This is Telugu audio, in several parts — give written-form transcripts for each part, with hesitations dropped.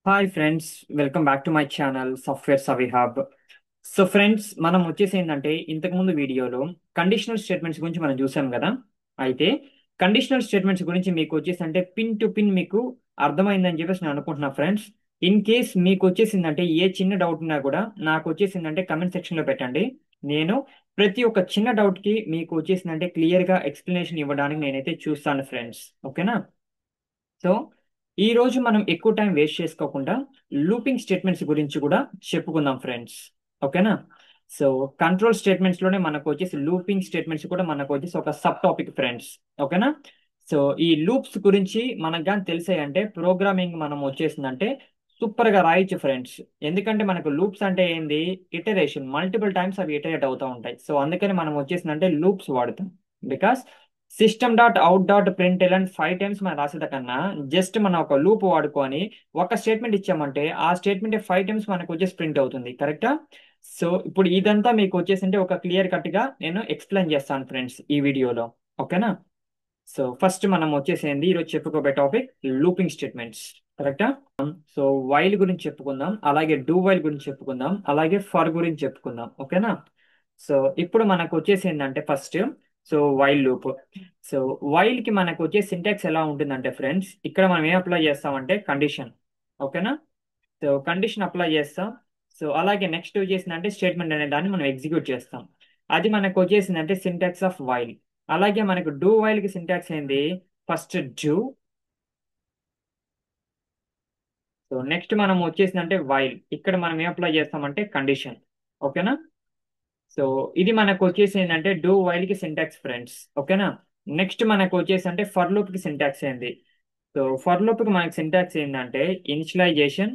Hi friends, welcome back to my channel software Savi hub. So friends, మనం వచ్చేసి ఏంటంటే ఇంతకుముందు వీడియోలో కండిషనల్ స్టేట్మెంట్స్ గురించి మనం చూసాం కదా. అయితే కండిషనల్ స్టేట్మెంట్స్ గురించి మీకు వచ్చేసి అంటే పిన్ టు పిన్ మీకు అర్థమైందని చెప్పేసి నేను అనుకుంటున్నా ఫ్రెండ్స్. ఇన్ కేస్ మీకు వచ్చేసిందంటే ఏ చిన్న డౌట్ ఉన్నా కూడా నాకు వచ్చేసిందంటే కమెంట్ సెక్షన్లో పెట్టండి. నేను ప్రతి ఒక్క చిన్న డౌట్కి మీకు వచ్చేసిందంటే క్లియర్గా ఎక్స్ప్లెనేషన్ ఇవ్వడానికి నేనైతే చూస్తాను ఫ్రెండ్స్. ఓకేనా? సో ఈ రోజు మనం ఎక్కువ టైం వేస్ట్ చేసుకోకుండా లూపింగ్ స్టేట్మెంట్స్ గురించి కూడా చెప్పుకుందాం ఫ్రెండ్స్. ఓకేనా? సో కంట్రోల్ స్టేట్మెంట్స్ లోనే మనకు వచ్చేసి లూపింగ్ స్టేట్మెంట్స్ కూడా మనకు వచ్చేసి ఒక సబ్ టాపిక్ ఫ్రెండ్స్. ఓకేనా? సో ఈ లూప్స్ గురించి మనకు కానీ తెలిసాయంటే ప్రోగ్రామింగ్ మనం వచ్చేసిందంటే సూపర్ గా రాయొచ్చు ఫ్రెండ్స్. ఎందుకంటే మనకు లూప్స్ అంటే ఏంది, ఇటరేషన్, మల్టిపుల్ టైమ్స్ అవి ఇటరేట్ అవుతూ ఉంటాయి. సో అందుకని మనం వచ్చేసిందంటే లూప్స్ వాడతాం. Because system dot out dot print Elon 5 times మనం రాసేద కన్నా జస్ట్ మనం ఒక లూప్ వాడుకొని ఒక స్టేట్మెంట్ ఇచ్చామంటే ఆ స్టేట్మెంట్ 5 టైమ్స్ మనకు వచ్చేసి ప్రింట్ అవుతుంది. కరెక్టా? సో ఇప్పుడు ఇదంతా మీకు వచ్చేసింటే ఒక క్లియర్ కట్ గా నేను ఎక్స్ప్లెయిన్ చేస్తాను ఫ్రెండ్స్ ఈ వీడియోలో. ఓకేనా? సో ఫస్ట్ మనం వచ్చేసేంది ఈరోజు చెప్పుకోబోయే టాపిక్ లూపింగ్ స్టేట్మెంట్స్. కరెక్టా? సో వైల్ గురించి చెప్పుకుందాం, అలాగే డూ వైల్ గురించి చెప్పుకుందాం, అలాగే ఫర్ గురించి చెప్పుకుందాం. ఓకేనా? సో ఇప్పుడు మనకు వచ్చేసి ఏంటంటే first so while loop. So while కి మనకు వచ్చే సింటాక్స్ ఎలా ఉంటుందంటే ఫ్రెండ్స్, ఇక్కడ మనం ఏం అప్లై చేస్తామంటే కండిషన్. ఓకేనా? సో కండిషన్ అప్లై చేస్తాం. సో అలాగే నెక్స్ట్ వచ్చేసిందంటే స్టేట్మెంట్ అనే దాన్ని మనం ఎగ్జిక్యూట్ చేస్తాం. అది మనకు వచ్చేసిందంటే సింటాక్స్ ఆఫ్ వైల్. అలాగే మనకు డూ వైల్ కి సింటాక్స్ ఏంది, ఫస్ట్ డూ. సో నెక్స్ట్ మనం వచ్చేసిందంటే వైల్, ఇక్కడ మనం ఏం అప్లై చేస్తామంటే కండిషన్. ఓకేనా? సో ఇది మనకు వచ్చేసి ఏంటంటే డూ వైల్ కి సింటాక్స్ ఫ్రెండ్స్. ఓకేనా? నెక్స్ట్ మనకు వచ్చేసి అంటే ఫర్ లూప్ కి సింటాక్స్ ఏంది. సో ఫర్ లూప్ కి మనకి సింటాక్స్ ఏంటంటే initialization,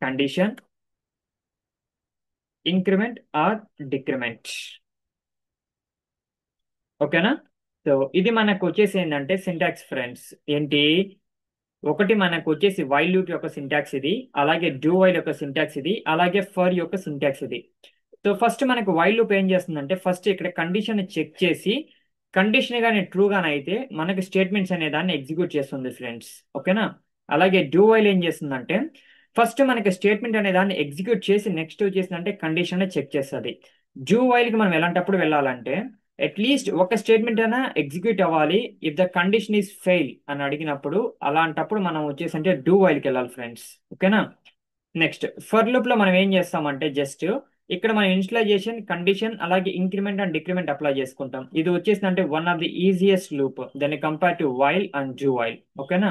condition, increment or decrement. ఓకేనా? సో ఇది మనకు వచ్చేసి ఏంటంటే సింటాక్స్ ఫ్రెండ్స్. ఏంటి, ఒకటి మనకు వచ్చేసి వైల్ లూప్ యొక్క సింటాక్స్ ఇది, అలాగే డూ వైల్ యొక్క సింటాక్స్ ఇది, అలాగే ఫర్ యొక్క సింటాక్స్ ఇది. సో ఫస్ట్ మనకు వైల్ లూప్ ఏం చేస్తుందంటే ఫస్ట్ ఇక్కడ కండిషన్ చెక్ చేసి కండిషన్ కానీ ట్రూ గాని అయితే మనకి స్టేట్మెంట్స్ అనే దాన్ని ఎగ్జిక్యూట్ చేస్తుంది ఫ్రెండ్స్. ఓకేనా? అలాగే డూ వైల్ ఏం చేస్తుందంటే ఫస్ట్ మనకి స్టేట్మెంట్ అనే దాన్ని ఎగ్జిక్యూట్ చేసి నెక్స్ట్ వచ్చేసిందంటే కండిషన్ చెక్ చేస్తుంది. డూ వైల్ కి మనం ఎలాంటప్పుడు వెళ్ళాలంటే అట్లీస్ట్ ఒక స్టేట్మెంట్ అయినా ఎగ్జిక్యూట్ అవ్వాలి. If the condition is fail అని అడిగినప్పుడు అలాంటప్పుడు మనం వచ్చేసి అంటే డూ వైల్కి వెళ్ళాలి ఫ్రెండ్స్. ఓకేనా? నెక్స్ట్ ఫర్ లూప్ లో మనం ఏం చేస్తామంటే జస్ట్ ఇక్కడ మనం ఇనిషియలైజేషన్, కండిషన్, అలాగే ఇంక్రిమెంట్ అండ్ డిక్రిమెంట్ అప్లై చేసుకుంటాం. ఇది వచ్చేసి అంటే one of the easiest loop దాన్ని compare to while and do while. ఓకేనా?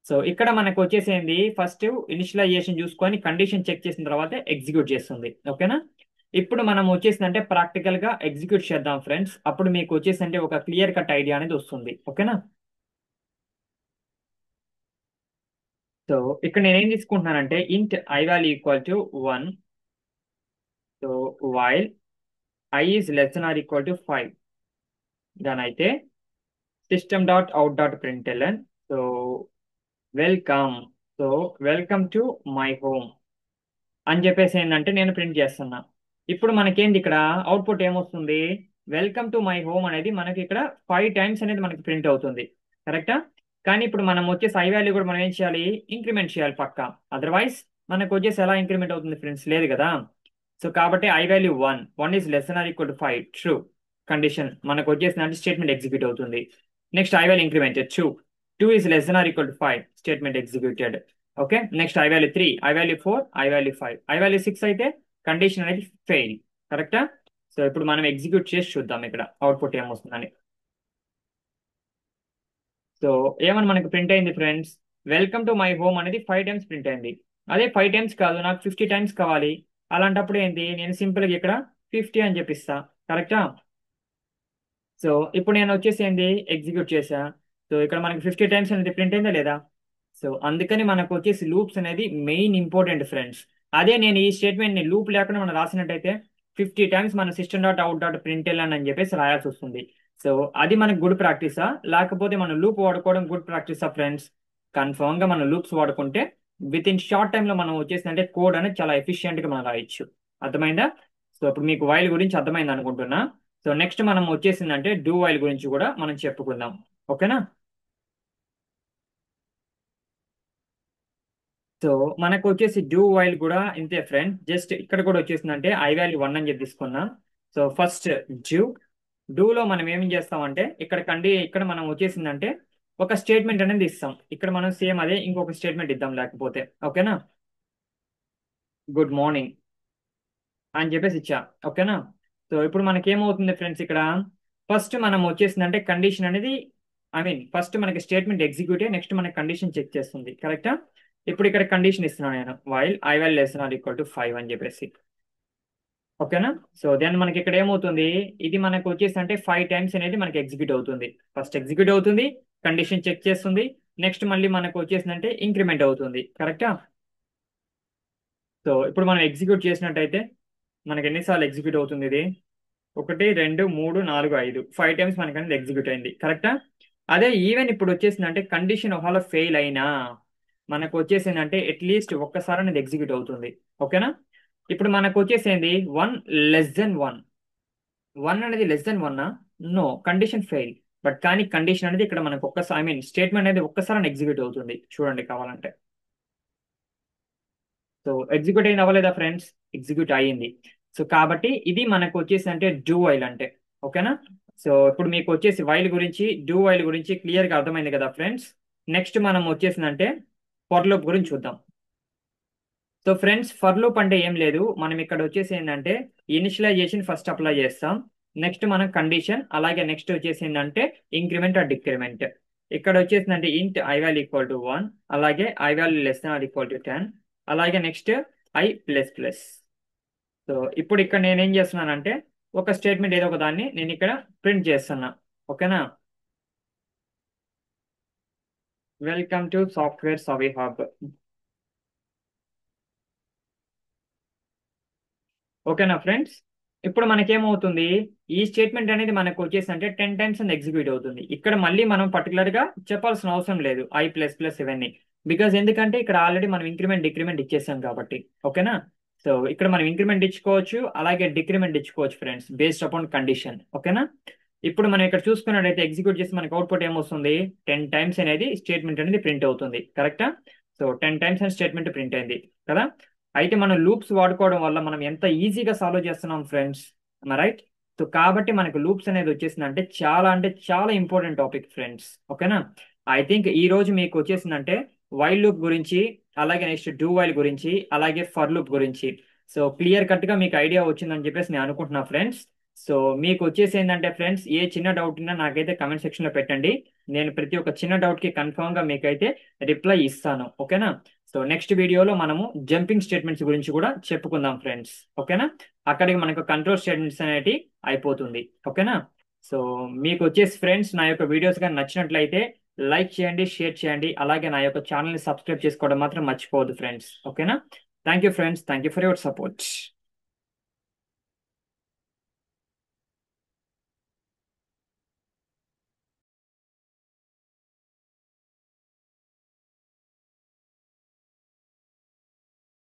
సో ఇక్కడ మనకు వచ్చేసేది ఫస్ట్ ఇనిషియలైజేషన్ చూసుకొని కండిషన్ చెక్ చేసిన తర్వాత ఎగ్జిక్యూట్ చేస్తుంది. ఓకేనా? ఇప్పుడు మనం వచ్చేసిందంటే ప్రాక్టికల్ గా ఎగ్జిక్యూట్ చేద్దాం ఫ్రెండ్స్. అప్పుడు మీకు వచ్చేసింటే ఒక క్లియర్ కట్ ఐడియా అనేది వస్తుంది. ఓకేనా? సో ఇక్కడ నేను ఏం తీసుకుంటున్నానంటే ఇంట్ I value equal to 1. So while I is less or equal to 5, దాని అయితే system dot out dot println. So welcome, so welcome to my home అని చెప్పేసి ఏంటంటే నేను ప్రింట్ చేస్తున్నా. ఇప్పుడు మనకేంది ఇక్కడ అవుట్పుట్ ఏమొస్తుంది, వెల్కమ్ టు మై హోమ్ అనేది మనకి ఇక్కడ 5 టైమ్స్ అనేది మనకి ప్రింట్ అవుతుంది. కరెక్టా? కానీ ఇప్పుడు మనం వచ్చేసి ఐ వాల్యూ కూడా మనం ఏం చేయాలి, ఇంక్రిమెంట్ చేయాలి పక్కా. అదర్వైజ్ మనకు వచ్చేసి ఎలా ఇంక్రిమెంట్ అవుతుంది ఫ్రెండ్స్, లేదు కదా. సో కాబట్టి I value 1, 1 is less or equal to 5, true. Condition మనకు వచ్చేసి స్టేట్మెంట్ ఎగ్జిక్యూట్ అవుతుంది. Next I value incremented 2, 2 is less or equal to 5, statement executed. Okay, next I value 3, I value 4, I value 5, I value 6 అయితే కండిషన్ అనేది ఫెయిల్. కరెక్టా? సో ఇప్పుడు మనం ఎగ్జిక్యూట్ చేసి చూద్దాం ఇక్కడ అవుట్పుట్ ఏమొస్తుందని. సో ఏమని మనకి ప్రింట్ అయింది friends, welcome to my home అనేది 5 టైమ్స్ ప్రింట్ అయింది. అదే 5 టైమ్స్ కాదు, నాకు 50 టైమ్స్ కావాలి. అలాంటప్పుడు ఏంటి, నేను సింపుల్గా ఇక్కడ 50 అని చెప్పిస్తా. కరెక్టా? సో ఇప్పుడు నేను వచ్చేసి ఏంది ఎగ్జిక్యూట్ చేశా. సో ఇక్కడ మనకి 50 టైమ్స్ అనేది ప్రింట్ అయిందా లేదా. సో అందుకని మనకు వచ్చేసి లూప్స్ అనేది మెయిన్ ఇంపార్టెంట్ ఫ్రెండ్స్. అదే నేను ఈ స్టేట్మెంట్ ని లూప్ లేకుండా మనం రాసినట్టయితే 50 టైమ్స్ మన system dot out dot print అని చెప్పేసి రాయాల్సి వస్తుంది. సో అది మనకు గుడ్ ప్రాక్టీసా, లేకపోతే మనం లూప్ వాడుకోవడం గుడ్ ప్రాక్టీసా ఫ్రెండ్స్? కన్ఫర్మ్ గా మనం లూప్స్ వాడుకుంటే విత్ ఇన్ షార్ట్ టైమ్ లో మనం వచ్చేసిందంటే కోడ్ అనేది చాలా ఎఫిషియెంట్ గా మనం రాయొచ్చు. అర్థమైందా? సో ఇప్పుడు మీకు వైల్ గురించి అర్థమైంది అనుకుంటున్నా. సో నెక్స్ట్ మనం వచ్చేసిందంటే డూ వైల్ గురించి కూడా మనం చెప్పుకుందాం. ఓకేనా? సో మనకు వచ్చేసి డూ వైల్ కూడా ఇంతే ఫ్రెండ్. జస్ట్ ఇక్కడ కూడా వచ్చేసిందంటే ఐ వాల్యూ 1 అని చెప్పి తీసుకున్నాం. సో ఫస్ట్ డూలో మనం ఏం చేస్తామంటే ఇక్కడ మనం వచ్చేసిందంటే ఒక స్టేట్మెంట్ అనేది ఇస్తాం. ఇక్కడ మనం సేమ్ అదే ఇంకొక స్టేట్మెంట్ ఇద్దాం లేకపోతే. ఓకేనా, గుడ్ మార్నింగ్ అని చెప్పేసి ఇచ్చా. ఓకేనా, సో ఇప్పుడు మనకి ఏమవుతుంది ఫ్రెండ్స్, ఇక్కడ ఫస్ట్ మనం వచ్చేసిందంటే కండిషన్ అనేది ఫస్ట్ మనకి స్టేట్మెంట్ ఎగ్జిక్యూట్ అయ్యి నెక్స్ట్ మనకి కండిషన్ చెక్ చేస్తుంది. కరెక్టా? ఇప్పుడు ఇక్కడ కండిషన్ ఇస్తున్నాను నేను, while I value less than or equal to 5 అని చెప్పేసి. ఓకేనా, సో దెన్ మనకి ఇక్కడ ఏమవుతుంది, ఇది మనకు వచ్చేసి అంటే 5 టైమ్స్ అనేది మనకి ఎగ్జిక్యూట్ అవుతుంది. ఫస్ట్ ఎగ్జిక్యూట్ అవుతుంది, కండిషన్ చెక్ చేస్తుంది, నెక్స్ట్ మళ్ళీ మనకు వచ్చేసిందంటే ఇంక్రిమెంట్ అవుతుంది. కరెక్టా? సో ఇప్పుడు మనం ఎగ్జిక్యూట్ చేసినట్టయితే మనకి ఎన్నిసార్లు ఎగ్జిక్యూట్ అవుతుంది ఇది? 1 2 3 4 5 5 టైమ్స్ మనకి అనేది ఎగ్జిక్యూట్ అయింది. కరెక్టా? అదే ఈవెన్ ఇప్పుడు వచ్చేసిందంటే కండిషన్ ఒకవేళ ఫెయిల్ అయినా మనకు వచ్చేసిందంటే అట్లీస్ట్ ఒక్కసారి అనేది ఎగ్జిక్యూట్ అవుతుంది. ఓకేనా, ఇప్పుడు మనకు వచ్చేసింది 1 <1 1 అనేది <1 నో, కండిషన్ ఫెయిల్. బట్ కానీ కండిషన్ అనేది ఇక్కడ మనకు ఒక్కసారి స్టేట్మెంట్ అనేది ఒక్కసారి ఎగ్జిక్యూట్ అవుతుంది. చూడండి కావాలంటే. సో ఎగ్జిక్యూట్ అయింది అవ్వలేదా ఫ్రెండ్స్? ఎగ్జిక్యూట్ అయ్యింది. సో కాబట్టి ఇది మనకు వచ్చేసి అంటే డూ వైల్ అంటే. ఓకేనా, సో ఇప్పుడు మీకు వచ్చేసి వైల్ గురించి డూ వైల్ గురించి క్లియర్ గా అర్థమైంది కదా ఫ్రెండ్స్. నెక్స్ట్ మనం వచ్చేసిందంటే ఫర్ లూప్ గురించి చూద్దాం. సో ఫ్రెండ్స్, ఫర్ లూప్ అంటే ఏం లేదు, మనం ఇక్కడ వచ్చేసి ఏంటంటే ఇనిషియలైజేషన్ ఫస్ట్ అప్లై చేస్తాం, నెక్స్ట్ మనం కండిషన్, అలాగే నెక్స్ట్ వచ్చేసి ఏంటంటే ఇంక్రిమెంట్ ఆర్ డిక్రిమెంట్. ఇక్కడ వచ్చేసిందంటే ఇంట్ ఐ వాల్యూ ఈక్వల్ టు 1, అలాగే I value less than or equal to 10, అలాగే next I plus plus. So ఇప్పుడు ఇక్కడ నేనేం చేస్తున్నానంటే ఒక స్టేట్మెంట్ ఏదో ఒక దాన్ని నేను ఇక్కడ ప్రింట్ చేస్తున్నా. ఓకేనా, welcome to software Savi hub. ఓకేనా ఫ్రెండ్స్, ఇప్పుడు మనకేమవుతుంది, ఈ స్టేట్మెంట్ అనేది మనకు వచ్చేసి అంటే 10 టైమ్స్ అని ఎగ్జిక్యూట్ అవుతుంది. ఇక్కడ మళ్ళీ మనం పర్టికులర్ గా చెప్పాల్సిన అవసరం లేదు ఐ ప్లస్ ప్లస్ ఇవన్నీ, బికాజ్ ఎందుకంటే ఇక్కడ ఆల్రెడీ మనం ఇంక్రిమెంట్ డిక్రిమెంట్ ఇచ్చేసాం కాబట్టి. ఓకేనా, సో ఇక్కడ మనం ఇంక్రిమెంట్ ఇచ్చుకోవచ్చు, అలాగే డిక్రిమెంట్ ఇచ్చుకోవచ్చు ఫ్రెండ్స్, బేస్డ్ అపాన్ కండిషన్. ఓకేనా, ఇప్పుడు మనం ఇక్కడ చూసుకున్నట్టయితే ఎగ్జిక్యూట్ చేసి మనకి అవుట్పుట్ ఏమొస్తుంది, 10 టైమ్స్ అనేది స్టేట్మెంట్ అనేది ప్రింట్ అవుతుంది. కరెక్టా? సో 10 టైమ్స్ అని స్టేట్మెంట్ ప్రింట్ అయింది కదా. అయితే మనం లూప్స్ వాడుకోవడం వల్ల మనం ఎంత ఈజీగా సాల్వ్ చేస్తున్నాం ఫ్రెండ్స్, రైట్? సో కాబట్టి మనకు లూప్స్ అనేది వచ్చేసిందంటే చాలా అంటే చాలా ఇంపార్టెంట్ టాపిక్ ఫ్రెండ్స్. ఓకేనా, ఐ థింక్ ఈ రోజు మీకు వచ్చేసిందంటే వైల్ లూప్ గురించి, అలాగే నెక్స్ట్ డూ వైల్ గురించి, అలాగే ఫర్ లూప్ గురించి సో క్లియర్ కట్ గా మీకు ఐడియా వచ్చిందని చెప్పేసి నేను అనుకుంటున్నా ఫ్రెండ్స్. సో మీకు వచ్చేసి ఏంటంటే ఫ్రెండ్స్, ఏ చిన్న డౌట్ ఉన్నా నాకైతే కమెంట్ సెక్షన్ లో పెట్టండి. నేను ప్రతి ఒక్క చిన్న డౌట్ కి కన్ఫర్మ్ గా మీకైతే రిప్లై ఇస్తాను. ఓకేనా, సో నెక్స్ట్ వీడియోలో మనము జంపింగ్ స్టేట్మెంట్స్ గురించి కూడా చెప్పుకుందాం ఫ్రెండ్స్. ఓకేనా, అక్కడికి మనకు కంట్రోల్ స్టేట్మెంట్స్ అనేటి అయిపోతుంది. ఓకేనా, సో మీకు వచ్చేసి ఫ్రెండ్స్ నా యొక్క వీడియోస్ కానీ నచ్చినట్లయితే లైక్ చేయండి, షేర్ చేయండి, అలాగే నా యొక్క ఛానల్ని సబ్స్క్రైబ్ చేసుకోవడం మాత్రం మర్చిపోవద్దు ఫ్రెండ్స్. ఓకేనా, thank you friends, thank you for your support.